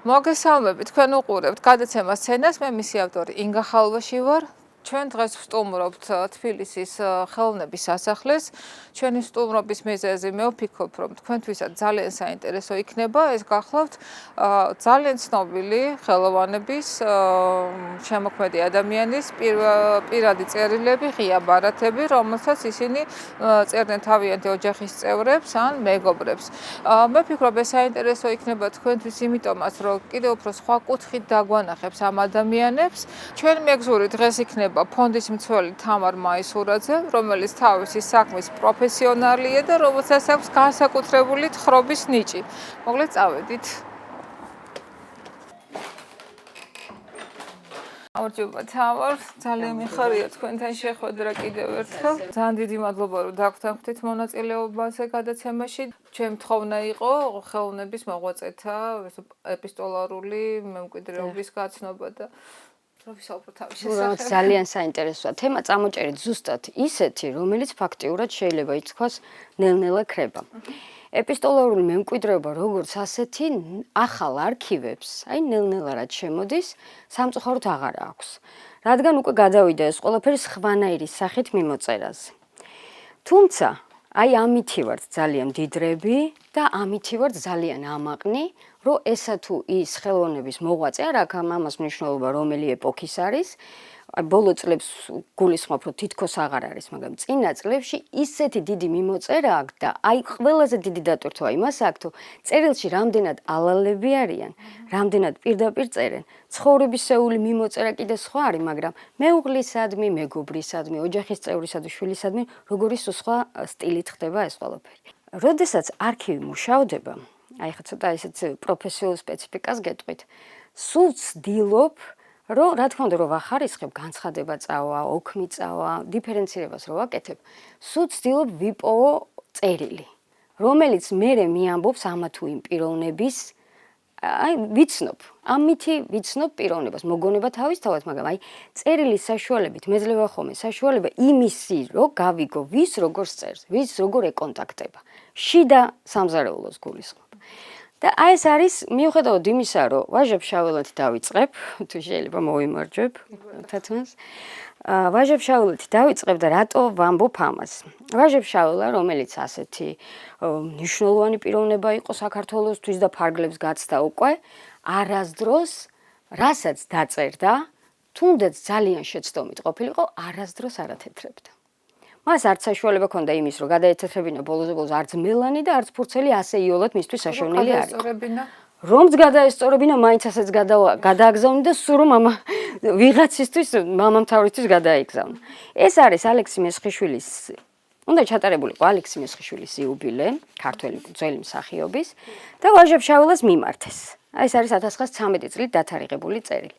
მოგესალმებით, თქვენ უყურებთ გადაცემა სცენას, მე მისი ავტორი ინგა ხალვაში ვარ. ჩვენ დღეს ვსტუმრობთ თბილისის ხელოვნების სასახლეს. ჩვენი სტუმრობის მიზეზი მე ვფიქრობ, რომ თქვენთვისაც ძალიან საინტერესო იქნება. ეს გახლავთ ძალიან ცნობილი ხელოვნების შემოქმედი ადამიანის პირადი წერილები, ღია ბარათები, რომელსაც ისინი წერდნენ თავიანთი ოჯახის წევრებს ან მეგობრებს. მე ვფიქრობ, ეს საინტერესო იქნება თქვენთვის იმიტომაც, რომ კიდევ უფრო სხვა კუთხით დაგვანახებს ამ ადამიანებს. ჩვენი მეგზური დღეს იქნება ფონდის მცველი თამარ მაისურაძე, რომელიც თავისი საქმის პროფესიონალია და რომელსაც აქვს განსაკუთრებული თხრობის ნიჭი. მოგლეთ წავედით. გამარჯობა თამარ, ძალიან მიხარია თქვენთან შეხვედრა კიდევ ერთხელ. ძალიან დიდი მადლობა, რომ დაგვთანხმდით მონაწილეობაზე გადაცემაში. ჩემი თხოვნა იყო ხელოვნების მოღვაწეთა ეპისტოლარული მემკვიდრეობის გაცნობა და ძალიან საინტერესოა თემა წამოჭერეთ ზუსტად ისეთი, რომელიც ფაქტიურად შეიძლება ითქვას ნელ-ნელა ქრება. ეპისტოლარული მემკვიდრეობა როგორც ასეთი ახალ არქივებს, აი ნელ-ნელა რაც შემოდის, სამწუხაროდ აღარ აქვს. რადგან უკვე გადავიდა ეს ყველაფერი სხვანაირი სახით მიმოწერაზე. თუმცა, აი ამითი ვართ ძალიან დიდრები და ამითი ვართ ძალიან ამაყნი, რომ ესა თუ ის ხელოვნების მოღვაწე არ აქვს ამას მნიშვნელობა რომელი ეპოქის არის. ბოლო წლებს გულისხმობ, რომ თითქოს აღარ არის, მაგრამ წინა წლებში ისეთი დიდი მიმოწერა აქვს და აი ყველაზე დიდი დატვირთვა იმას აქვს, თუ წერილში რამდენად ალალები არიან, რამდენად პირდაპირ წერენ. ცხოვრებისეული მიმოწერა კიდე სხვა არის, მაგრამ მეუღლისადმი, მეგობრისადმი, ოჯახის წევრისადმი, შვილისადმი, როგორი სხვა სტილით ხდება ეს ყველაფერი. როდესაც არქივი მუშავდება, აი ხა ცოტა ისეთ პროფესიულ სპეციფიკას გეტყვით. სულ ვცდილობ, რომ რა თქმა უნდა რომ ვახარისხებ, განცხადება წავა, ოქმი წავა, დიფერენცირებას რო ვაკეთებ, სულ ვცდილობ ვიპოვო წერილი, რომელიც მერე მიამბობს ამა თუ იმ პიროვნების, აი ვიცნობ, ამითი ვიცნობ პიროვნებას, მოგონება თავისთავად, მაგრამ აი წერილის საშუალებით მეძლევა ხოლმე საშუალება იმისი, რომ გავიგო ვის როგორ წერს, ვის როგორ ეკონტაქტება. შიდა სამზარეულოს გულისხმობ. და აი ეს არის მიუხედავად იმისა, რომ ვაჟებ-შაველად დავიწყებ, თუ შეიძლება მოვიმარჯვებ თათმას. ვაჟებ-შაველად დავიწყებ და რატო ვამბობ ამას? ვაჟებ-შაველა, რომელიც ასეთი მნიშვნელოვანი პიროვნება იყო საქართველოსთვის და ფარგლებს გაცდა უკვე, არასდროს, რასაც დაწერდა, თუნდაც ძალიან შეცდომით ყოფილიყო, არასდროს არ ათეთრებდა. მას არც საშუალება ჰქონდა იმის, რომ გადაეთეთრებინა ბოლოს არც მელანი და არც ფურცელი ასე იოლად მისთვის საშოვნელი არ იყო. რომც გადაესწორებინა, მაინც ასეც გადააგზავნა და სულ რომ ვიღაცისთვის, მამამთავრისთვის გადაიგზავნა. ეს არის ალექსი მესხიშვილის, უნდა ჩატარებულიყო ალექსი მესხიშვილის იუბილე, ქართველი ძველი მსახიობის და ვაჟებ-შაველას მიმართეს. ეს არის 1913 წლით დათარიღებული წერილი.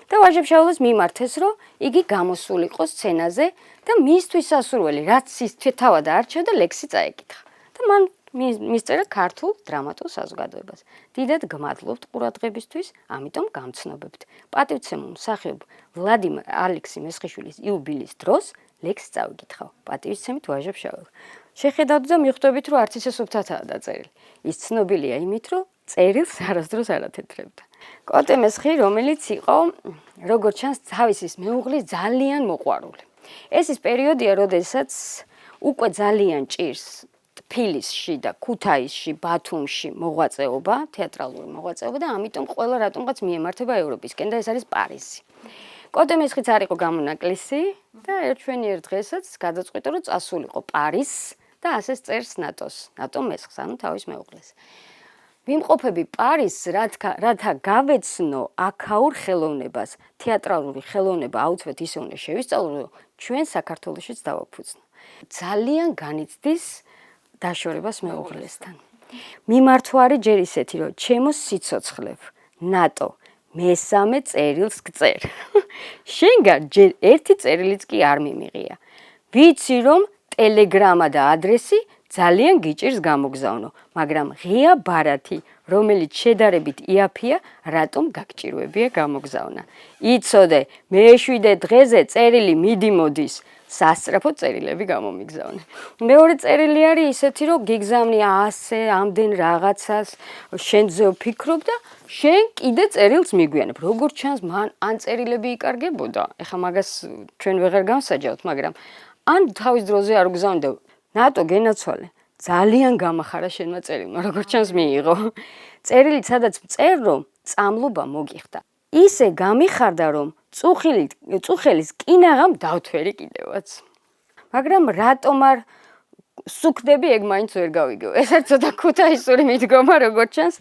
და ვაჟებ-შაველას მიმართეს, რომ იგი გამოსულიყო სცენაზე და მისთვის სასურველი, რაც ის თავად არჩა და ლექსი წაეკითხა. და მან მისწერა ქართულ დრამატულ საზოგადოებას. დიდად გმადლობთ ყურადღებისთვის, ამიტომ გამცნობებთ. პატივცემულ მსახიობ ვლადიმერ ალექსი მესხიშვილის იუბილის დროს ლექსი წავიკითხავ. პატივისცემით ვაჟებ-შაველა. შეხედავთ და მიხვდებით, რომ არც ისე სუფთათაა დაწერილი. ის ცნობილია იმით, რომ წერილს არასდროს არ ათეთრებდა. კოტე მესხი, რომელიც იყო, როგორც ჩანს, თავისის მეუღლის ძალიან მოყვარული. ეს ის პერიოდია, როდესაც უკვე ძალიან ჭირს თბილისში და ქუთაისში, ბათუმში მოღვაწეობა, თეატრალური მოღვაწეობა და ამიტომ ყველა რატომღაც მიემართება ევროპისკენ და ეს არის პარიზი. კოტე მესხიც არ იყო გამონაკლისი და ერთშვენიერ დღესაც გადაწყვიტა, რომ წასულიყო პარიზს და ასე წერს ნატო მესხს, ანუ თავის მეუღლეს. ვიმყოფები პარიზს, რათა გავეცნო აქაურ ხელოვნებას, თეატრალური ხელოვნება აუცილებლად ისე უნდა შევისწავლო, რომ ჩვენ საქართველოშიც დავაფუძნო. ძალიან განიცდის დაშორებას მეუღლესთან. მიმართვარი ჯერ ისეთი, რომ ჩემო სიცოცხლებ, ნატო, მესამე წერილს გწერ. შენგან ჯერ ერთი წერილიც კი არ მიმიღია. ვიცი, რომ ტელეგრამა და ადრესი ძალიან გიჭირს გამოგზავნო, მაგრამ ღია ბარათი, რომელიც შედარებით იაფია, რატომ გაგჭირვებია გამოგზავნა. იცოდე, მე-7 დღეზე წერილი მიდი მოდის, სასწრაფო წერილები გამომიგზავნე. მეორე წერილი არის ისეთი, რომ გიგზავნი ასე, ამდენ რაღაცას, შენზე ვფიქრობ და შენ კიდე წერილს მიგვიანებ. როგორც ჩანს, მან ან წერილები იკარგებოდა. ეხლა მაგას ჩვენ ვეღარ გავსაჯავთ, მაგრამ ან თავის დროზე არ უგზავნდა. ნატო გენაცვალე. ძალიან გამახარა შენმა წერილმა, როგორც ჩანს მიიღო. წერილით სადაც წერ რომ წამლობა მოგიხდა. ისე გამიხარდა რომ წუხელის კინაღამ დავთვერი კიდევაც. მაგრამ რატომ არ სუქდები ეგ მაინც ვერ გავიგო. ეს არის ცოტა ქუთაისური მიდგომა, როგორც ჩანს.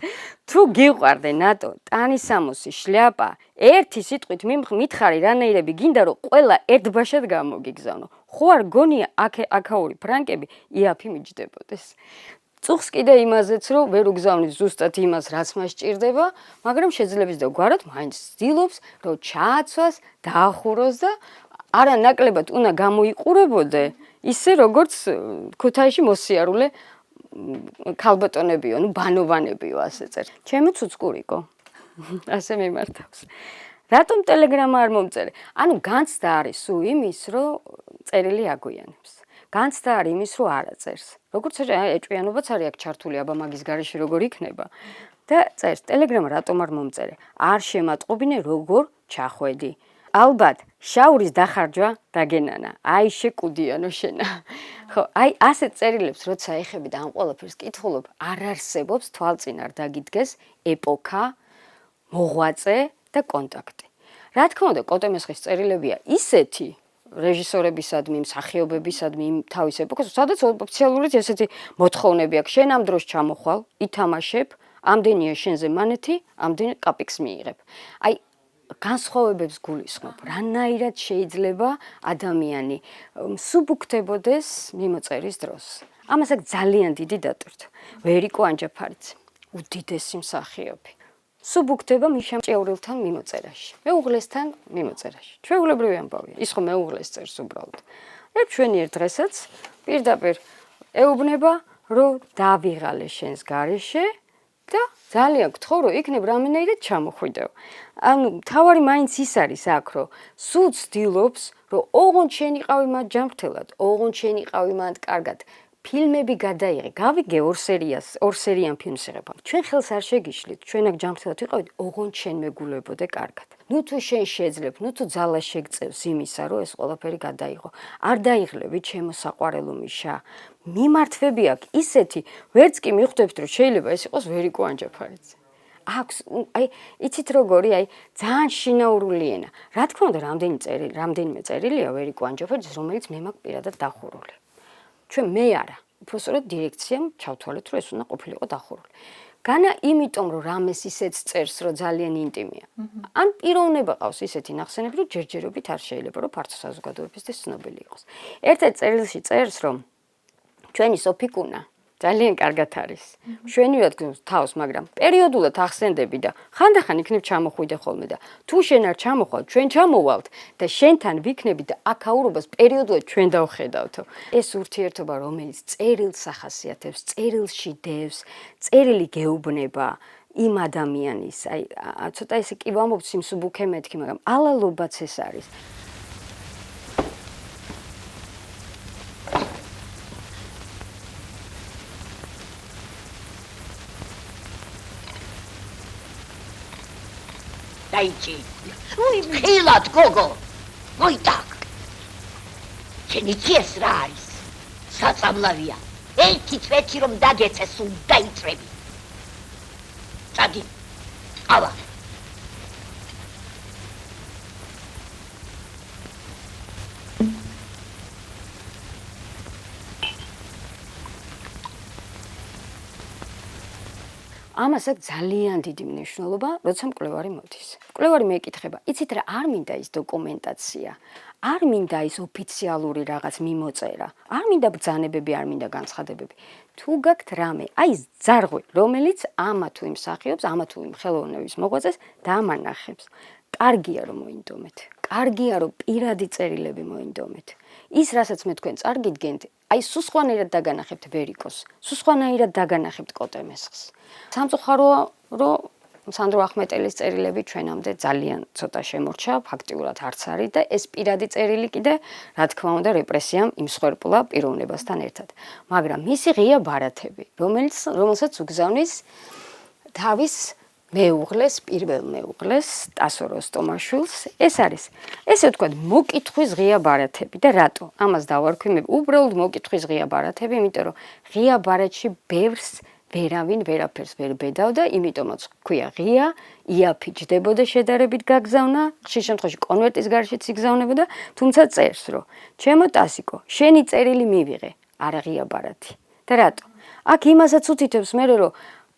თუ გიყვარდე ნატო, ტანისამოსი, შლაპა, ერთი სიტყვით მითხარი რანაირები გინდა რომ ყველა ერთბაშად გამოგიგზავნო. ხო არ გონია აქაური ფრანკები იაფი მიჯდებოდეს. წუხს კიდე იმაზეც რომ ვერ უგზავნის ზუსტად იმას რაც მას ჭირდება, მაგრამ შეძლებს და გვარად მაინც ცდილობს რომ ჩააცვას, დაახუროს და არა ნაკლებად უნდა გამოიყურებოდე, ისე როგორც ქუთაისში მოსიარულე ქალბატონებიო, ბანოვანებიო ასე წერს. ჩემი ცუცკურიკო. ასე მიმართავს. რატომ ტელეგრამა არ მომწერე? ანუ განცდა არის სულ იმის, რომ წერილი აგვიანებს. განცდა არის იმის, რომ არ აწერს. როგორც ეჭვიანობაც არის აქ ჩართული, აბა მაგის გარეშე როგორ იქნება და წერს ტელეგრამა რატომ არ მომწერე? არ შემატყობინე როგორ ჩახვედი. ალბათ შაურის დახარჯვა დაგენანა. აი შეკუდიანო შენა. ხო, აი ასე წერილებს როცა ეხები და ამ ყველაფერს კითხულობ, არ არსებობს თვალწინ არ დაგიდგეს ეპოქა, მოღვაწე და კონტაქტი. რა თქმა უნდა, კოტემესხის წერილებია ისეთი რეჟისორებისადმი, მსახიობებისადმი თავის ეპოქას, სადაც ოფიციალურად ესეთი მოთხოვნები აქვს. შენ ამ დროს ჩამოხვალ, ითამაშებ, ამდენია შენზე მანეთი, ამდენ კაპიკს მიიღებ. აი განსხვავებებს გულისხმობ, რანაირად შეიძლება ადამიანი სუბუქდებოდეს მიმოწერის დროს. ამას აქ ძალიან დიდი დატვირთვა. ვერიკო ანჯაფარიძე, უდიდესი მსახიობი. სუბუქდება მიშამჭეურულთან მიმოწერაში. მეუღლესთან მიმოწერაში. ჩვეულებრივი ამბავია. ის ხო მეუღლეს წერს უბრალოდ. ჩვენ ერთ დღესაც პირდაპირ ეუბნება, რომ დავიღალე შენს გარეშე და ძალიან გთხოვ, რომ იქნებ რამენაირად ჩამოხვიდეო. ანუ თავარი მაინც ის არის აქ, რომ სულ ცდილობს, რომ ოღონდ შენ იყავი მათ ჯანმრთელად, ოღონდ შენ იყავი მათ კარგად. ფილმები გადაიღე, გავიგე ორ სერიან ფილმს იღებამ. ჩვენ ხელს არ შეგიშლით, ჩვენ აქ ჯანმრთელად ვიყავით, ოღონდ შენ მეგულებოდე კარგად. ნუ თუ შენ შეძლებ, ნუ თუ ძალა შეგწევს იმისა, რომ ეს ყველაფერი გადაიღო. არ დაიღლები ჩემო საყვარელო მიშა. მიმართვები აქვს ისეთი, ვერც კი მიხვდებთ, რომ შეიძლება ეს იყოს ვერიკო ანჯაფარიძე. აქვს, აი, იცით როგორი, აი, ძალიან შინაურული ენა. რა თქმა უნდა, რამდენიმე წერილია ვერიკო ანჯაფარიძეს, რომელიც მე მაქვს პირადად დახურული. ჩვენ მე არა, უბრალოდ დირექციამ ჩავთვალეთ, რომ ეს უნდა ყოფილიყო დახურული. განა იმიტომ, რომ რამეს ისეც წერს, რომ ძალიან ინტიმია. ან პიროვნება ყავს ისეთი ნახსენები, რომ ჯერჯერობით არ შეიძლება, რომ ფართო საზოგადოებისთვის ცნობილი იყოს. ერთ-ერთ წერილში წერს, რომ ჩვენი სოფიკუნა ძალიან კარგად არის. მშვენივრად გქონს თავს, მაგრამ პერიოდულად ახსენდები და ხანდახან იქნებ ჩამოხვიდე ხოლმე და თუ შენ არ ჩამოხვალ, ჩვენ ჩამოვალთ და შენთან ვიქნები და აქაურობას პერიოდულად ჩვენ დავხედავთო. ეს ურთიერთობა, რომელიც წერილს ახასიათებს, წერილში დევს, წერილი გეუბნება იმ ადამიანის, აი, ცოტა ესე კი ვამბობთ სიმსუბუქე მეთქი, მაგრამ ალალობაც ეს არის. დაიჭი. ხილად გოგო. მოიტაკ. შენი ძიეს რა არის? საწამლავია. ერთი წვეთი რომ დაგეცე სულ დაიწრები. წადი. ავა. ამას აქვს ძალიან დიდი მნიშვნელობა, როცა მკვლევარი მოდის. მკვლევარი მეკითხება, იცით რა, არ მინდა ის დოკუმენტაცია, არ მინდა ის ოფიციალური რაღაც მიმოწერა, არ მინდა ბრძანებები, არ მინდა განცხადებები. თუ გაქვთ რამე, აი ეს ძარღვი, რომელიც ამა თუ იმ მსახიობს, ამა თუ იმ ხელოვნების მოღვაწეს დამანახებს. კარგია რომ მოინდომეთ. კარგია რომ პირადი წერილები მოინდომეთ. ის რასაც მე თქვენ წარგიდგენთ, აი სუსხვანაირად დაგანახებთ ვერიკოს, სუსხვანაირად დაგანახებთ კოტემესხს. სამწუხაროა, რომ სანდრო ახმეტელის წერილები ჩვენამდე ძალიან ცოტა შემორჩა, ფაქტიურად არც არის და ეს პირადი წერილი კიდე, რა თქმა უნდა, რეპრესიამ იმსხვერპლა პიროვნებასთან ერთად. მაგრამ მისი ღია ბარათები, რომელსაც უგზავნის თავის მეუღლეს, პირველ მეუღლეს, ტასო როსტომაშვილს, ეს არის, ესე ვთქვათ, მოკითხვის ღია ბარათები და რატო? ამას დავარქვი მე, უბრალოდ მოკითხვის ღია ბარათები, იმიტომ რომ ღია ბარათში ბევრს ვერავინ ვერაფერს ვერ ბედავდა, იმიტომაც ქვია ღია, იაფი ჯდებოდა შედარებით გაგზავნა, ხშირ შემთხვევაში კონვერტის გარშეც იგზავნებოდა, თუმცა წერს, რომ ჩემო ტასიკო, შენი წერილი მივიღე, არა ღია ბარათი. და რატო? აქ იმასაც უთითებს მე, რომ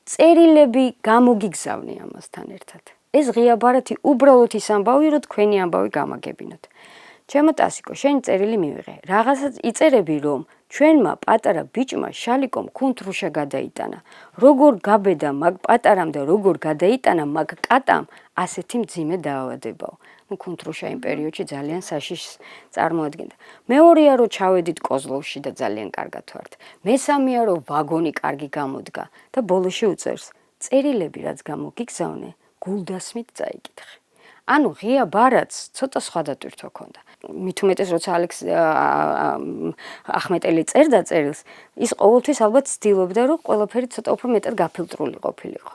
წერილები გამოგიგზავნე ამასთან ერთად. ეს ღია ბარათი უბრალოდ ის ამბავი, რომ თქვენი ამბავი გამაგებინოთ. ჩემო ტასიკო, შენი წერილი მივიღე. რაღაცას იწერები, რომ ჩვენმა პატარა ბიჭმა შალიკომ ქუნთრუშა გადაიტანა. როგორ გაბედა მაგ პატარამ და როგორ გადაიტანა მაგ კატამ, ასეთი მძიმე დაავადებაო. ქუნთრუშა იმ პერიოდში ძალიან საშიშს წარმოადგენდა. მეორეა, რომ ჩავედით კოზლოვში და ძალიან კარგად ვართ. მესამეა, რომ ვაგონი კარგი გამოდგა და ბოლოში უწერს, წერილები რაც გამოგიგზავნე, გულდასმით წაიკითხე. ანუ ღია ბარათს ცოტა სხვადასხვაო ქონდა. მით უმეტეს როცა ახმეტელი წერდა წერილს, ის ყოველთვის ალბათ ცდილობდა, რომ ყველაფერი ცოტა უფრო მეტად გაფილტრული ყოფილიყო.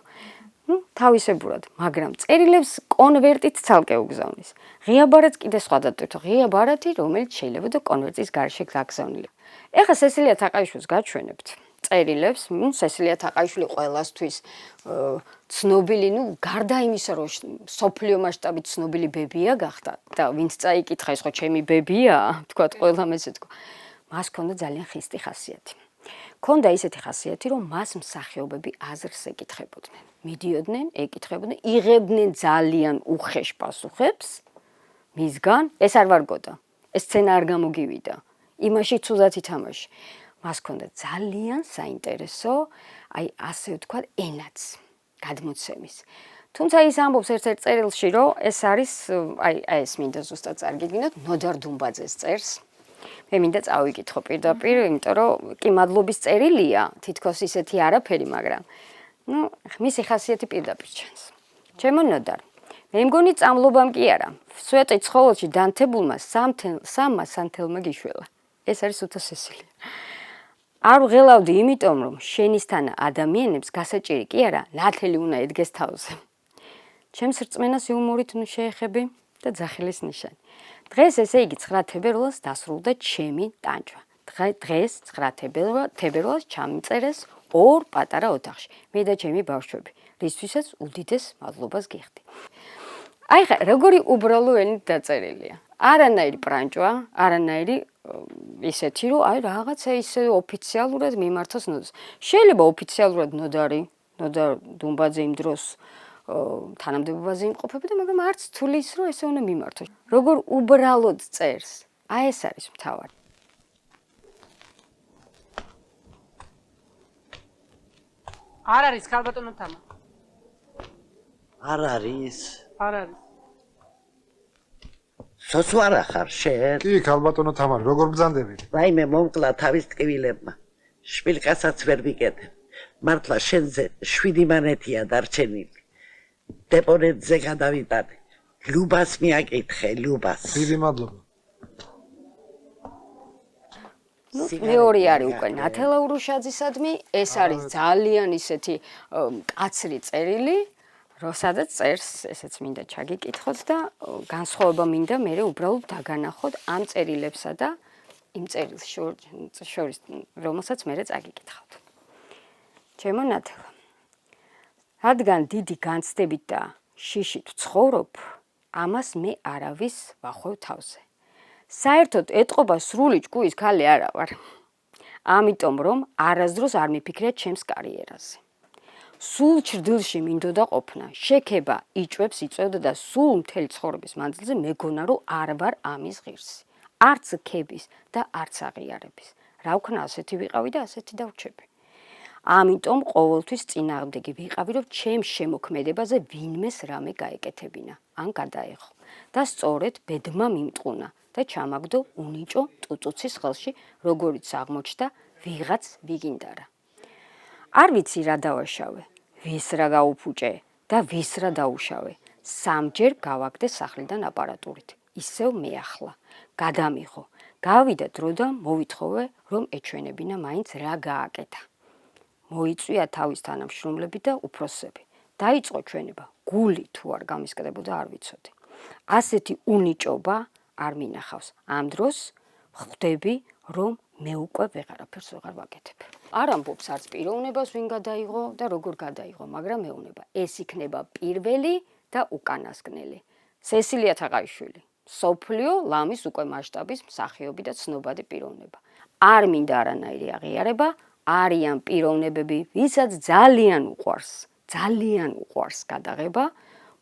თავისებურად, მაგრამ წერილებს კონვერტით ცალკე უგზავნის. ღია ბარათს კიდე სხვადასხვაო. ღია ბარათი, რომელიც შეიძლება და კონვერტის გარშე გაგზავნილი. ეხლა სესილია თაყაიშვილს გაჩვენებთ. წერილებს, სესილია თაყაიშვილი ყველასთვის ცნობილი, გარდა იმისა, რომ სოფლიო მასშტაბით ცნობილი ბებია გახდა და ვინც წაიკითხა, ეს ხო ჩემი ბებია, თქვათ ყველამ ესე თქვა. მას ჰქონდა ძალიან ხისტი ხასიათი. ჰქონდა ისეთი ხასიათი, რომ მას მსახიობები აზრს ეკითხებოდნენ. მიდიოდნენ, ეკითხებოდნენ, იღებდნენ ძალიან უხეშ პასუხებს მისგან, ეს არ ვარგოდა. ეს სცენა არ გამოგივიდა. იმაში ცუდად ითამაში. მას ჰქონდა ძალიან საინტერესო, ასე ვთქვათ, ენაც გადმოცემის. თუმცა ის ამბობს ერთ-ერთ წერილში, რომ ეს არის, ეს მინდა ზუსტად წარგიგინოთ, ნოდარ დუმბაძეს წერს. მე მინდა წავიკითხო პირდაპირ, იმიტომ რომ კი მადლობის წერილია, თითქოს ისეთი არაფერი, მაგრამ მისი ხასიათი პირდაპირ ჩანს. ჩემო ნოდარ, მე მგონი წამლობამ კი არა, სვეტი ცხოველში დანთებულმა სამმა სანთელმა გიშველა. ეს არის უთო სესილია. არ ვღელავდი იმიტომ, რომ შენისთანა ადამიანებს გასაჭირი კი არა, ნათელი უნდა ედგეს თავზე. ჩემს რწმენას იუმორით შეეხები და ძახილის ნიშანი. დღეს ესე იგი 9 თებერვალს დასრულდა ჩემი ტანჯვა. დღეს 9 თებერვალს ჩამიწერეს 2 პატარა ოთახში. მე და ჩემი ბავშვები, რისთვისაც უდიდეს მადლობას გიხდი. აი ხა, როგორი უბრალო ენით დაწერილია. არანაირი პრანჭვა, არანაირი ისეთი, რომ რაღაცა ისე ოფიციალურად მიმართოს ნოდარს. შეიძლება ოფიციალურად ნოდარ დუმბაძე იმ დროს თანამდებობაზე იმყოფებოდა, მაგრამ არც თვლი ის, რომ ესე უნდა მიმართოს. როგორ უბრალოდ წერს. ეს არის მთავარი. არ არის ქალბატონო თამა. არ არის. არ არის. სოცვარა ხარ შენ? კი, ქალბატონო თამარი, როგორ ბრძანდებით? რაიმე მომკლა თავის ტკივილებმა. შპილკასაც ვერ ვიკეთებ. მართლა შენზე 7 მანეთია დარჩენილი. დეპონენტზე გადავიტანე. ლუბას მიაკითხე, ლუბას. დიდი მადლობა. მეორე არის უკვე ნათელა ურუშაძისადმი, ეს არის ძალიან ისეთი კაცრი წერილი, სადაც წერს, ესეც მინდა ჩაგიკითხოთ და განსხვავება მინდა მე უბრალოდ დაგანახოთ ამ წერილებსა და იმ წერილს შორის, რომელსაც მე წაგიკითხავთ. ჩემო ნათელა, რადგან დიდი განცდებით და შიშით ვცხოვრობ, ამას მე არავის ვახვევ თავზე. საერთოდ ეტყობა სრული ჭკუის ქალი არა ვარ. ამიტომ რომ არასდროს არ მიფიქრია ჩემს კარიერაზე. სულ ჩრდილში მინდოდა ყოფნა, შექება იჭვებს იწვევდა და სულ მთელი ცხოვრების მანძილზე მეგონა რომ არ ვარ ამის ღირსი. არც ქების და არც აღიარების. რა ვქნა, ასეთი ვიყავი და ასეთი დავრჩები. ამიტომ ყოველთვის წინააღმდეგი ვიყავი, რომ ჩემს შემოქმედებაზე ვინმეს რამე გაეკეთებინა, ან გადაეხო. და სწორედ ბედმა მიმტყუნა და ჩამაგდო უნიჭო ტუწუცის ხელში, როგორიც აღმოჩნდა ვიღაც ვიგინდარა. არ ვიცი რა დავაშავე, ვის რა გაუფუჭე, და ვის რა დაუშავე. 3-ჯერ გავაგდე სახლიდან აპარატურით. ისევ მეახლა. გადამიღო. გავიდა დრო და მოვითხოვე, რომ ეჩვენებინა მაინც რა გააკეთა. მოიწვია თავის თანამშრომლები და უფროსები. დაიწყო ჩვენება. გული თუ არ გამისკდებოდა არ ვიცოდი. ასეთი უნიჭობა არ მინახავს. ამ დროს ხვდები, რომ მე უკვე ვეღარაფერს ვეღარ ვაკეთებ. არ ამბობს არც პიროვნებას ვინ გადაიღო და როგორ გადაიღო, მაგრამ მეუბნება, ეს იქნება პირველი და უკანასკნელი. სესილია თაყაიშვილი, სოფლიო ლამის უკვე მასშტაბის მსახიობი და ცნობადი პიროვნება. არ მინდა არანაირი აღიარება, არიან პიროვნებები, ვისაც ძალიან უყვარს გადაღება,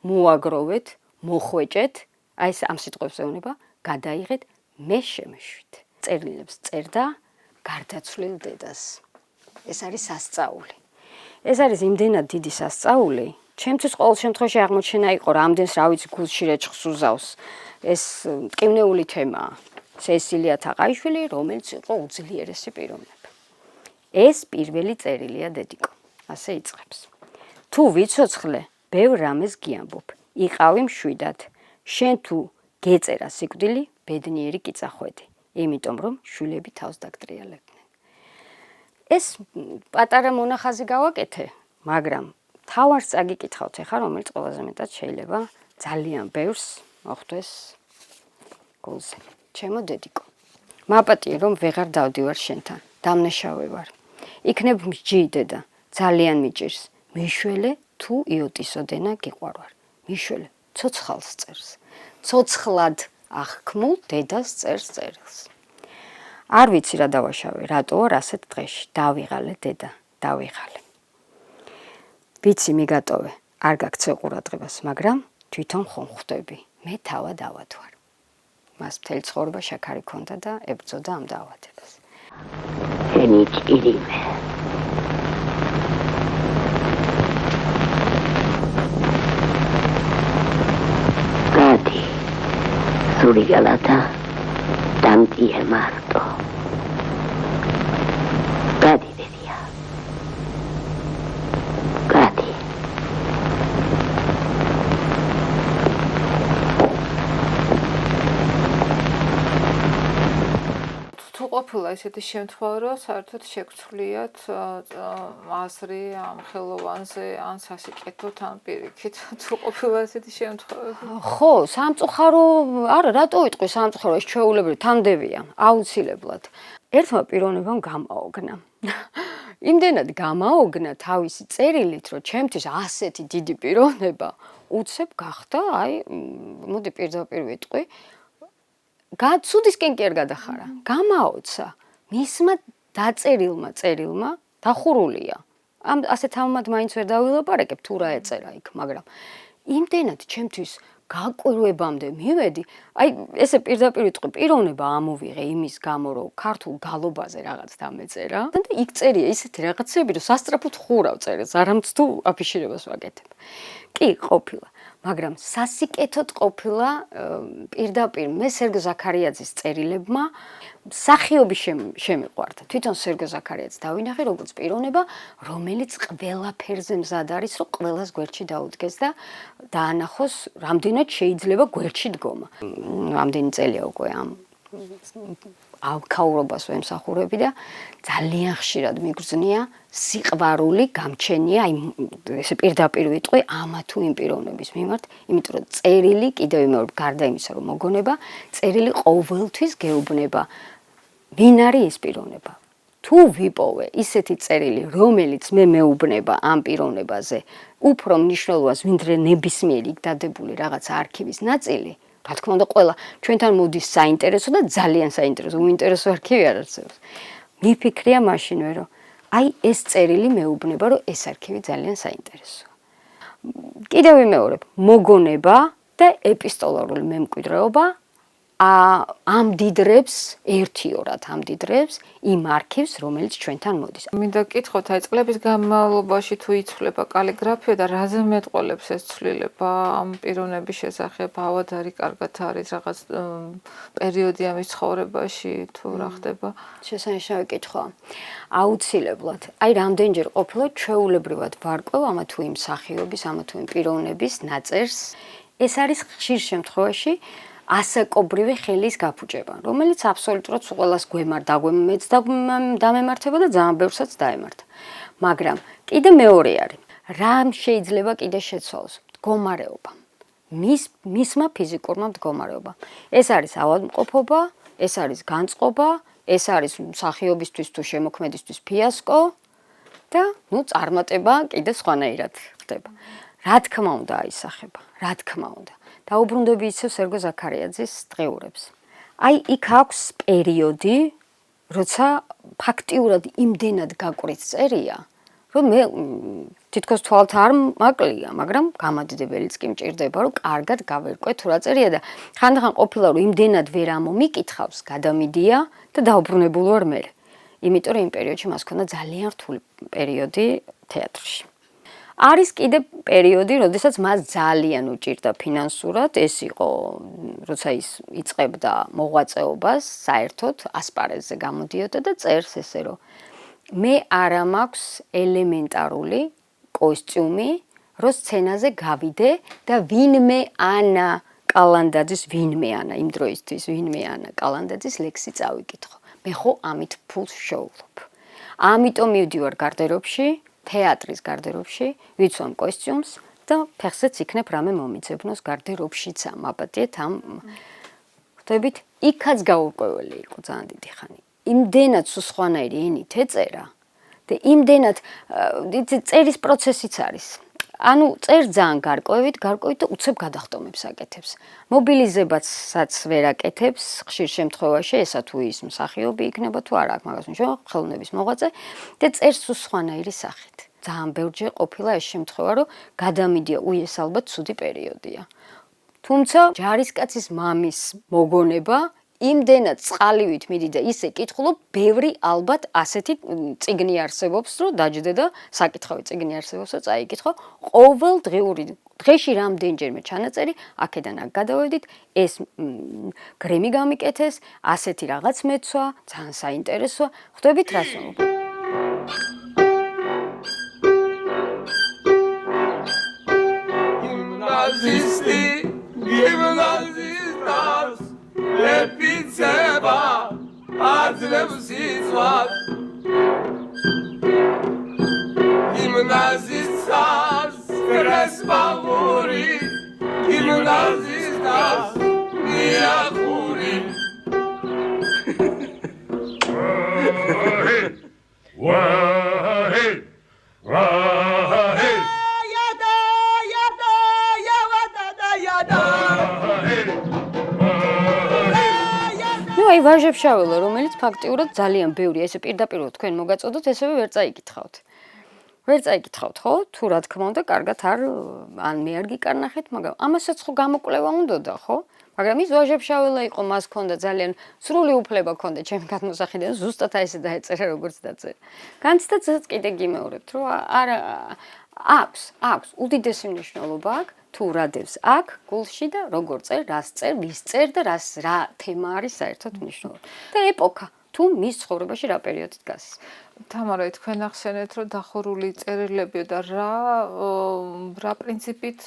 მოაგროვეთ, მოხვეჭეთ, აი ეს ამ სიტყვებს ეუბნება, გადაიღეთ, მე შემეშვით. წერილებს წერდა გარდაცვლილ დედას. ეს არის სასწაული. ეს არის იმდენად დიდი სასწაული, ჩემთვის ყოველ შემთხვევაში აღმოჩენა იყო, რამდენს რა ვიცი გულში რეჩხს უზავს. ეს მტკივნეული თემაა. სესილია თაყაიშვილი, რომელიც იყო უძლიერესი პიროვნება. ეს პირველი წერილია დედიკო. ასე იწყებს. თუ ვიცოცხლე, ბევრ რამეს გიამბობ. იყავი მშვიდად. შენ თუ გეწერა სიკვდილი, ბედნიერი კი წახვედი. იმიტომ რომ შვილები თავს დაგტრიალებდნენ. ეს პატარა მონახაზი გავაკეთე, მაგრამ თავარს წაგიკითხავთ ახლა, რომელიც ყველაზე მეტად შეიძლება ძალიან ბევრს მოხვდეს გულზე. ჩემო დედიკო. მაპატიე რომ ვეღარ დავდივარ შენთან. დამნაშავე ვარ. იქნებ მსჯი დედა, ძალიან მიჭირს. მიშველე თუ იოტისოდენა გიყვარვარ. მიშველე ცოცხალს წერს. ცოცხლად აღქმულ დედას წერს წერილს. არ ვიცი რა დავაშავე, რატო არ ასეთ დღეში. დავიღალე დედა, დავიღალე. ვიცი მიგატოვე, არ გაქცევ ყურადღებას, მაგრამ თვითონ ხომ ხვდები, მე თავად ავად ვარ. მას მთელი ცხოვრება შაქარი ქონდა და ებრძოდა ამ დაავადებას. შენი ჭირიმე. გადი, სული გალათა, დამტიე მარტო. გადი, დედია. გადი. თუ ყოფილა ესეთი შემთხვევა, რომ საერთოდ შეგცვლიათ აზრი ამ ხელოვანზე, ან სასიკეთოდ, ან პირიქით, თუ ყოფილა ესეთი შემთხვევები? ხო, სამწუხარო, არა, რატო ვიტყვი სამწუხარო, ეს ჩვეულებრივი თანდებია, აუცილებლად. ერთმა პიროვნებამ გამაოგნა. იმდენად გამაოგნა თავისი წერილით, რომ ჩემთვის ასეთი დიდი პიროვნება უცებ გახდა, აი, მოდი პირდაპირ ვიტყვი, ცუდისკენ კი არ გადახარა. გამაოცა. მისმა დაწერილმა წერილმა დახურულია. ასეთ ამად მაინც ვერ დავილაპარაკებ თუ რა ეწერა იქ, მაგრამ იმდენად ჩემთვის გაკვირვებამდე მივედი, აი ესე პირდაპირ ვიტყვი, პიროვნება ამოვიღე იმის გამო, რომ ქართულ გალობაზე რაღაც დამეწერა და იქ წერია ისეთი რაღაცები, რომ სასწრაფოდ ხურავ წერილს, არამც თუ აფიშირებას ვაკეთებ. კი, ყოფილა. მაგრამ სასიკეთოდ ყოფილა პირდაპირ მე სერგო ზაქარიაძის წერილებმა მსახიობი შემიყვარდა. თვითონ სერგო ზაქარიაძე დავინახე როგორც პიროვნება, რომელიც ყველაფერზე მზად არის, რომ ყველას გვერდში დაუდგეს და დაანახოს, რამდენად შეიძლება გვერდში დგომა. რამდენი წელია უკვე ამ ქაურობას ვემსახურები და ძალიან ხშირად მიგრძნია სიყვარული გამჩენია, აი ესე პირდაპირ ვიტყვი ამა თუ იმ პიროვნების მიმართ, იმიტომ რომ წერილი კიდევ იმეორებ გარდა იმისა, რომ მოგონება, წერილი ყოველთვის გეუბნება, ვინ არის ეს პიროვნება. თუ ვიპოვე ისეთი წერილი, რომელიც მე მეუბნება ამ პიროვნებაზე, უფრო მნიშვნელოვანს, ვიდრე ნებისმიერი დადებული რაღაც არქივის ნაწილი, რა თქმა უნდა, ყველა ჩვენთან მოდის საინტერესო და ძალიან საინტერესო, უინტერესო არქივი არ არსებობს. მიფიქრია მაშინვე, რომ აი ეს წერილი მეუბნება, რომ ეს არქივი ძალიან საინტერესოა. კიდევ ვიმეორებ, მოგონება და ეპისტოლარული მემკვიდრეობა ამდიდრებს ერთიორად ამდიდრებს იმ არქივს, რომელიც ჩვენთან მოდის. მინდა გკითხოთ, აი წლების განმავლობაში თუ იცვლება კალიგრაფია და რაზე მეტყოლებს ეს ცვლილება ამ პიროვნების შესახებ, ავად არის, კარგად არის, რაღაც პერიოდი ამის ცხოვრებაში თუ რა ხდება? შესანიშნავი კითხვაა. აუცილებლად. აი რამდენჯერ ყოფილა ჩვეულებრივად ვარკვევ ამა თუ იმ მსახიობის, ამა თუ იმ პიროვნების ნაწერს. ეს არის ხშირ შემთხვევაში ასაკობრივი ხელის გაფუჭება, რომელიც აბსოლუტურად ყველას მეც დამემართება და ძალიან ბევრსაც დაემართა. მაგრამ კიდე მეორე არის. რამ შეიძლება კიდე შეცვალოს? მდგომარეობა. მისმა ფიზიკურმა მდგომარეობა. ეს არის ავადმყოფობა, ეს არის განწყობა, ეს არის მსახიობისთვის თუ შემოქმედისთვის ფიასკო და წარმატება კიდე სხვანაირად ხდება. რა თქმა უნდა აისახება, რა თქმა უნდა. დაუბრუნდები ისევ სერგო ზაქარიაძის დღეურებს. აი იქ აქვს პერიოდი, როცა ფაქტიურად იმდენად გაკვრის წერია, რომ მე თითქოს თვალთ არ მაკლია, მაგრამ გამადიდებელიც კი მჭირდება, რომ კარგად გავერკვე თუ რა წერია და ხანდახან ყოფილა რომ იმდენად ვერ ამომიკითხავს, გადამიდია და დაუბრუნებული ვარ მე. იმიტომ რომ იმ პერიოდში მას ჰქონდა ძალიან რთული პერიოდი თეატრში. არის კიდე პერიოდი, როდესაც მას ძალიან უჭირდა ფინანსურად, ეს იყო, როცა ის იწყებდა მოღვაწეობას, საერთოდ ასპარეზზე გამოდიოდა და წერს ესე რომ მე არა მაქვს ელემენტარული კოსტიუმი, რომ სცენაზე გავიდე და ვინმე ანა იმ დროისთვის ვინმე ანა კალანდაძის ლექსი წავიკითხო. მე ხო ამით ფულს შოულობ. ამიტომ მივდივარ გარდერობში, თეატრის გარდერობში, ვიცვამ კოსტიუმს და ფეხზეც იქნებ რამე მომიძებნოს გარდერობშიც ამაპატიეთ ამ ხდებით, იქაც გაურკვეველი იყო ძალიან დიდი ხანი. იმდენად სხვანაირი ენით ეწერა და იმდენად წერის პროცესიც არის. ანუ წერს ძალიან გარკვევით და უცებ გადახტომებს აკეთებს. მობილიზებაცაც ვერ აკეთებს, ხშირ შემთხვევაში, ესა თუ ის მსახიობი იქნება თუ არა, მაგას ნიშნავს ხელოვნების მოღვაწე და წერს სხვანაირი სახით. ძალიან ბევრჯერ ყოფილა ეს შემთხვევა, რომ გადამიდია, ეს ალბათ ცუდი პერიოდია. თუმცა ჯარისკაცის მამის მოგონება იმდენად წყალივით მიდი და ისე კითხულობ, ბევრი ალბათ ასეთი წიგნი არსებობს, რომ დაჯდე და საკითხავი წიგნი არსებობს, რომ წაიკითხო, ყოველ დღეში რამდენჯერმე ჩანაწერი, აქედან აქ გადავედით, ეს გრემი გამიკეთეს, ასეთი რაღაც მეცვა, ძალიან საინტერესოა, ხვდებით რას ვამბობ. Gimnazistas lepitseba aძლევს იცვას Gimnazistas კრესპავური Gimnazistas მიახური Wahid აი ვაჟებშაველა, რომელიც ფაქტიურად ძალიან ბევრი, ესე პირდაპირ თქვენ მოგაწოდოთ, ესევე ვერ წაიკითხავთ. ვერ წაიკითხავთ, ხო? თუ რა თქმა უნდა, კარგად ან მე არ გიკარნახეთ, მაგრამ ამასაც ხო გამოკვლევა უნდოდა, ხო? მაგრამ ის ვაჟებშაველა იყო, მას ჰქონდა ძალიან სრული უფლება ჰქონდა ჩემი გადმოსახედიდან, ზუსტად ესე დაეწერა, როგორც დაწერა. განცდაც კიდე გიმეორებთ, რომ არა აქვს უდიდესი მნიშვნელობა აქვს. თუ რადევს აქ გულში და როგორ წერ, რას წერ, ვის წერ და რა თემა არის საერთოდ მნიშვნელოვანი. და ეპოქა, თუ მის ცხოვრებაში რა პერიოდი დგას. თამარა, თქვენ ახსენეთ, რომ დახურული წერილები და რა პრინციპით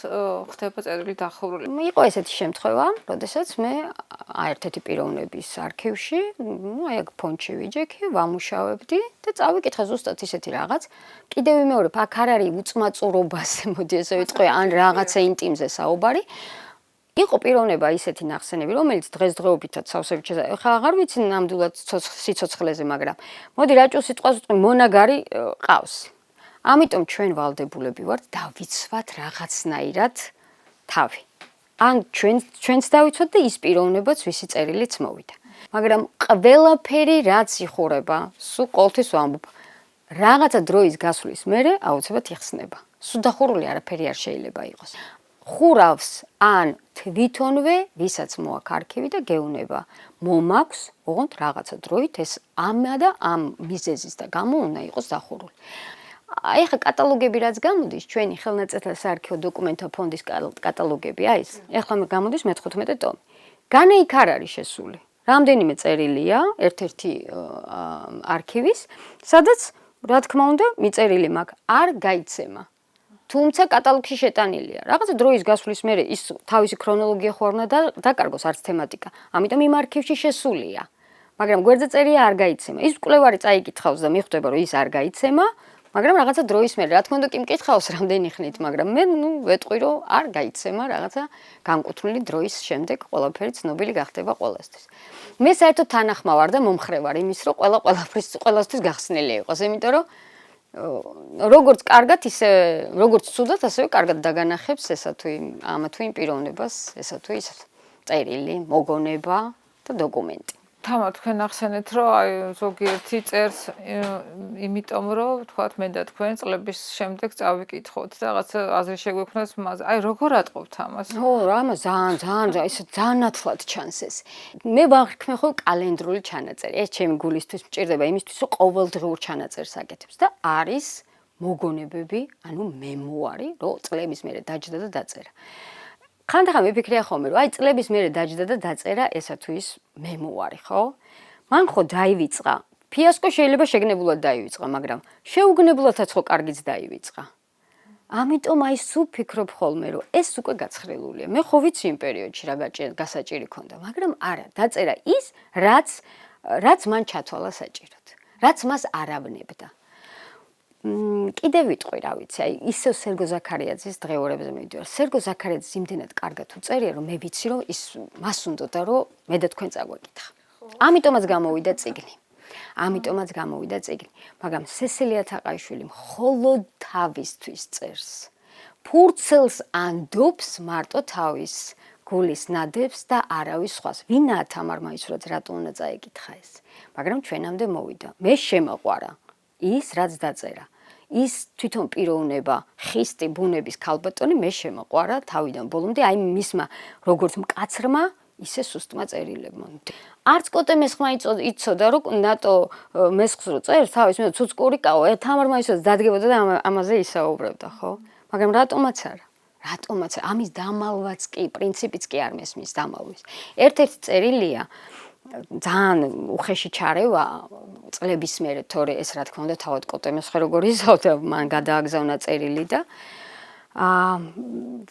ხდება წერილი დახურული. იყო ესეთი შემთხვევა, როდესაც მე ერთ-ერთი პიროვნების არქივში, აი აქ ფონდში ვიჯექი, ვამუშავებდი და წავიკითხე ზუსტად ისეთი რაღაც. კიდევ ვიმეორებ, აქ არ არის უწმაწურობაზე, მოდი ესე ვიტყვი, ან რაღაცა ინტიმზე საუბარი. იყო პიროვნება ისეთი ნახსენები, რომელიც დღესდღეობითაც სავსებით შესაძლოა. ხა აღარ ვიცი ნამდვილად სიცოცხლეზე, მაგრამ მოდი რაჭულ სიტყვას ვიტყვი, მონაგარი ყავს. ამიტომ ჩვენ ვალდებულები ვართ დავიცვათ რაღაცნაირად თავი. ან ჩვენც დავიცვათ და ის პიროვნებაც ვისი წერილიც მოვიდა. მაგრამ ყველაფერი რაც იხურება, სულ ყოველთვის ვამბობ, რაღაცა დროის გასვლის მერე აუცილებლად იხსნება. სუდახურული არაფერი არ შეიძლება იყოს. ხურავს ან თვითონვე ვისაც მოაქვს არქივი და გეუნება მომაქვს ოღონდ რაღაცა დროით ეს ამა და ამ მიზეზის და გამო უნდა იყოს დახურული. აი ხა კატალოგები რაც გამოდის ჩვენი ხელნაწერთა საარქივო დოკუმენტთა ფონდის კატალოგები აი ეს ეხლა გამოდის მე-15 ტომი. განა იქ არ არის შესული. რამდენიმე წერილია ერთ-ერთი არქივის, სადაც რა თქმა უნდა მიწერილი მაქვს არ გაიცემა. თუმცა კატალოგში შეტანილია. რაღაცა დროის გასვლის მერე ის თავისი ქრონოლოგია ხო არ უნდა დაკარგოს არც თემატიკა. ამიტომ იმ არქივში შესულია. მაგრამ გვერდზე წერია არ გაიცემა. ის მკვლევარი წაიკითხავს და მიხვდება რომ ის არ გაიცემა, მაგრამ რაღაცა დროის მერე რა თქმა უნდა კი მკითხავს რამდენი ხნით, მაგრამ მე ვეტყვი რომ არ გაიცემა რაღაცა განკუთვნილი დროის შემდეგ ყველაფერი ცნობილი გახდება ყველასთვის. მე საერთოდ თანახმა ვარ და მომხრე ვარ იმის რომ ყველასთვის გახსნილი იყოს, იმიტომ რომ როგორც კარგად ისე როგორც ცუდად ასევე კარგად დაგანახებს ესა თუ ამა თუ იმ პიროვნებას, ესა თუ ის წერილი, მოგონება და დოკუმენტი. თამარ თქვენ ახსენეთ რომ აი ზოგიერთი წერს იმიტომ რომ თქვათ მე და თქვენ წლების შემდეგ წავიკითხოთ და რაღაცა აზრი შეგვექმნას მას აი როგორ ატყობთ ამას? ო რა ძალიან ისე ძალიან ნათლად ჩანს ეს. მე ვახქმე ხო კალენდრული ჩანაწერი. ეს ჩემი გულისთვის მჭირდება იმისთვის რომ ყოველდღიურ ჩანაწერს აკეთებს და არის მოგონებები, ანუ მემუარი, რომ წლების მერე დაჯდა და დაწერა. ხანდახან მიფიქრია ხოლმე რომ აი წლების მერე დაჯდა და დაწერა ესა თუ ის მემუარი, ხო? მან ხო დაივიწყა. ფიასკო შეიძლება შეგნებულად დაივიწყა, მაგრამ შეუგნებლადაც ხო კარგიც დაივიწყა. ამიტომ აი სულ ფიქრობ ხოლმე რომ ეს უკვე გაცხრილულია. მე ხო ვიცი იმ პერიოდში რა გასაჭირი ქონდა, მაგრამ არა, დაწერა ის, რაც მან ჩათვალა საჭიროდ, რაც მას არავნებდა. კიდევ ვიტყვი რა ვიცი, აი ისევ სერგო ზაქარიაძის დღეორებზე მივიდივარ. სერგო ზაქარიაძის იმდენად კარგად უწერია, რომ მე ვიცი რომ ის მას უნდოდა რომ მე და თქვენ წაგვეკითხა. ამიტომაც გამოვიდა წიგნი. მაგრამ სესილია თაყაიშვილი მხოლოდ თავისთვის წერს. ფურცელს ანდობს მარტო თავის გულის ნადებს და არავის სხვას. ვინაა თამარმა ისურვაც რატო უნდა წაეკითხა ეს? მაგრამ ჩვენამდე მოვიდა. მე შემოყვარა ის რაც დაწერა. ის თვითონ პიროვნება, ხისტი, ბუნების ქალბატონი მე შემოყვარა თავიდან ბოლომდე, აი მისმა როგორც მკაცრმა, ისე სუსტმა წერილებმა. არც კოტე მესხმა იცოდა, რომ ნატო მესხს რო წერს, თავის მე ცუცკური კაო, თამარმა ისე დადგებოდა და ამაზე ისაუბრებდა, ხო? მაგრამ რატომაც არა? ამის დამალვაც კი, პრინციპიც კი არ მესმის დამალვის. ერთ-ერთი წერილია ძალიან უხეში ჩარევა წლების მერე, თორე ეს რა თქმა უნდა თავად კოტე მესხე როგორ იზავდა, მან გადააგზავნა წერილი და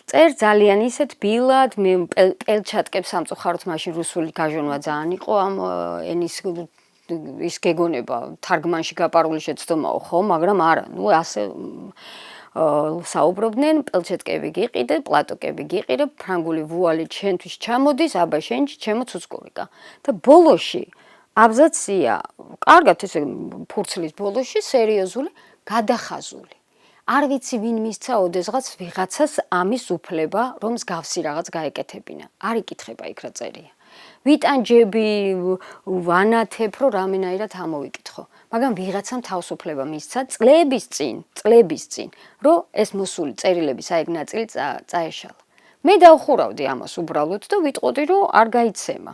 წერ ძალიან ისეთ ბილად, მე პელჩატკებს სამწუხაროდ მაშინ რუსული გაჟონვა ძალიან იყო ამ ენის ის გეგონება თარგმანში გაპარული შეცდომაო, ხო, მაგრამ არა, ასე საუბრობდნენ, პელჩატკები გიყიდე, პლატოკები გიყიდე, ფრანგული ვუალი ჩვენთვის ჩამოდის, აბა შენჩი ჩემო ცუცკურიკა. და ბოლოში აბზაცია, კარგად ესე ფურცლის ბოლოში სერიოზული, გადახაზული. არ ვიცი ვინ მისცა ოდესღაც ვიღაცას ამის უფლება, რომ მსგავსი რაღაც გაეკეთებინა. არ იკითხება იქ რა წერია. ვიტანჯები, ვანათებ, რომ რამენაირად ამოვიკითხო. მაგრამ ვიღაცამ თავისუფლება მისცა წლების წინ, რომ ეს მოსული წერილების აი ეგ ნაწილი წაეშალა. მე დავხურავდი ამას უბრალოდ და ვიტყოდი, რომ არ გაიცემა.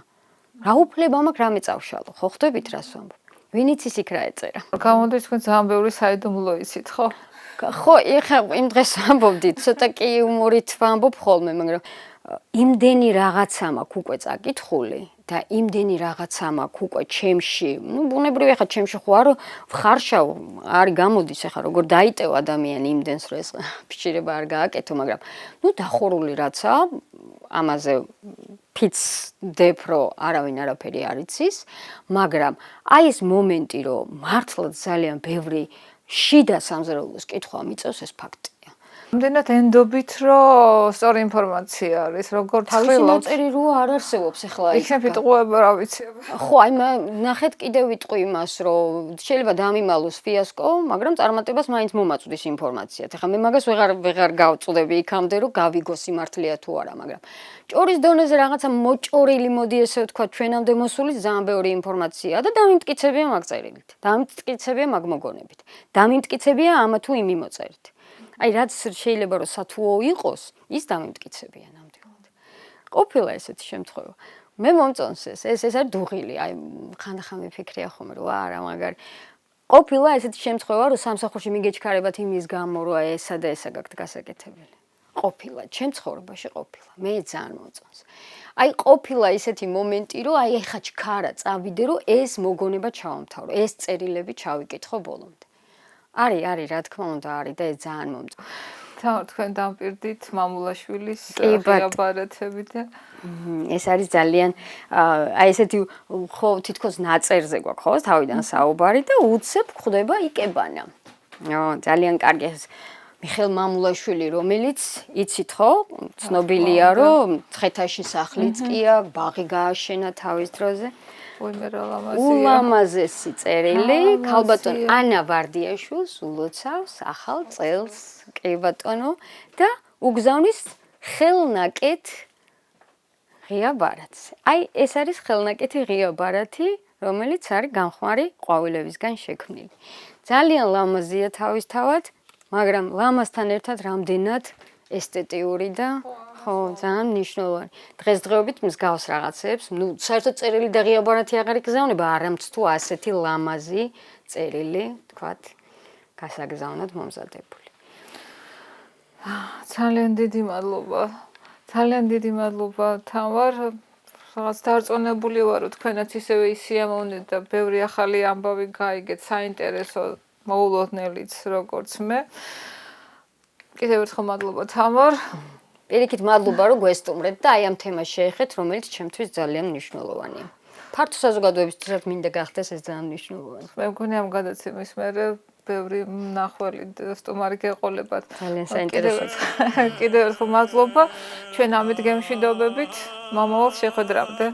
რა უფლება მაქვს რამე წავშალო, ხო ხვდებით რას ვამბობ? ვინიც ის იქ რა ეწერა. გამოდის თქვენ ძალიან ბევრი საიდუმლო იცით, ხო? ხო, ეხლა იმ დღეს ვამბობდით, ცოტა კი იუმორით ვამბობ ხოლმე, მაგრამ იმდენი რაღაცა მაქვს უკვე წაკითხული და იმდენი რაღაცა მაქვს უკვე ჩემში, ბუნებრივი ეხლა ჩემში ხო არ ვხარშავ, არის გამოდის ეხლა როგორ დაიტევ ადამიანი იმდენს რომ ეს ფიჭირება არ გააკეთო, მაგრამ დახურული რაცა ამაზე ფიცდებ რომ არავინ არაფერი არ იცის, მაგრამ აი ეს მომენტი რომ მართლა ძალიან ბევრი შიდა სამზარეულოს კითხვა მიწევს ეს ფაქტია. რამდენად ენდობით რომ სწორი ინფორმაცია არის, როგორ თავისი ნაწერი რო არ არსებობს ახლა იქ. იქნებ იტყუება რა ვიცი. ხო, აი ნახეთ კიდევ ვიტყვი იმას, რომ შეიძლება დამიმალოს ფიასკო, მაგრამ წარმატებას მაინც მომაწვდის ინფორმაციად. ახლა მე მაგას ვეღარ გავწუდები იქამდე, რომ გავიგო სიმართლეა თუ არა, მაგრამ ჭორის დონეზე რაღაცა მოჭორილი, მოდი ესე ვთქვა, ჩვენამდე მოსული ძალიან ბევრი ინფორმაციაა და დამიმტკიცებია მაგ წერილით. დამიმტკიცებია მაგ მოგონებით. დამიმტკიცებია ამა თუ იმ მიმოწერით. აი რაც შეიძლება რომ სათუო იყოს, ის დამიმტკიცებია ნამდვილად. ყოფილა ესეთი შემთხვევა. მე მომწონს ეს არის დუღილი, აი ხანდახან მიფიქრია ხოლმე რომ არა მაგარი. ყოფილა ესეთი შემთხვევა რომ სამსახურში მიგეჩქარებათ იმის გამო რომ აი ესა და ესა გაქვთ გასაკეთებელი. ყოფილა, ჩემ ცხოვრებაში ყოფილა. მე ძალიან მომწონს. აი ყოფილა ისეთი მომენტი რომ აი ეხა ჩქარა წავიდე რომ ეს მოგონება ჩავამთავრო, ეს წერილები ჩავიკითხო ბოლომდე. არის რა თქმა უნდა არის და ეს ძალიან მომწონს. თქვენ დამპირდით მამულაშვილის ღიაბარათები და ეს არის ძალიან აი ესეთი ხო თითქოს ნაწერზე გვაქვს ხო თავიდან საუბარი და უცებ ხდება იკებანა. ძალიან კარგი ეს მიხეილ მამულაშვილი რომელიც იცით ხო ცნობილია რომ ცხეთაში სახლიც ყია, ბაღი გააშენა თავის დროზე. ულამაზესი წერილი ქალბატონ ანა ვარდიაშვილს ულოცავს ახალ წელს კი ბატონო და უგზავნის ხელნაკეთ ღია ბარათს. აი ეს არის ხელნაკეთი ღია ბარათი, რომელიც არის გამხმარი ყვავილებისგან შექმნილი. ძალიან ლამაზია თავისთავად, მაგრამ ლამაზთან ერთად რამდენად ესთეტიური და ხო, ძალიან მნიშვნელოვანი. დღესდღეობით მსგავს რაღაცებს, საერთოდ წერილი და ღია ბარათი აღარ იგზავნება, არამც თუ ასეთი ლამაზი წერილი, თქვათ, გასაგზავნად მომზადებული. ძალიან დიდი მადლობა. ძალიან დიდი მადლობა თამარ. რაღაც დარწმუნებული ვარ რომ თქვენაც ისევე ისიამოვნეთ და ბევრი ახალი ამბავი გაიგეთ, საინტერესო მოულოდნელიც როგორც მე. კიდევ ერთხელ მადლობა თამარ. პირიქით მადლობა რომ გვესტუმრეთ და აი ამ თემას შეეხეთ, რომელიც ჩემთვის ძალიან მნიშვნელოვანია. ფართო საზოგადოებისთვის მინდა გახდეს ეს ძალიან მნიშვნელოვანი. მე მგონი ამ გადაცემის მერე ბევრი მნახველი სტუმარი გეყოლებათ. ძალიან საინტერესოა. კიდევ ერთხელ მადლობა. ჩვენ ამით გემშვიდობებით. მომავალ შეხვედრამდე.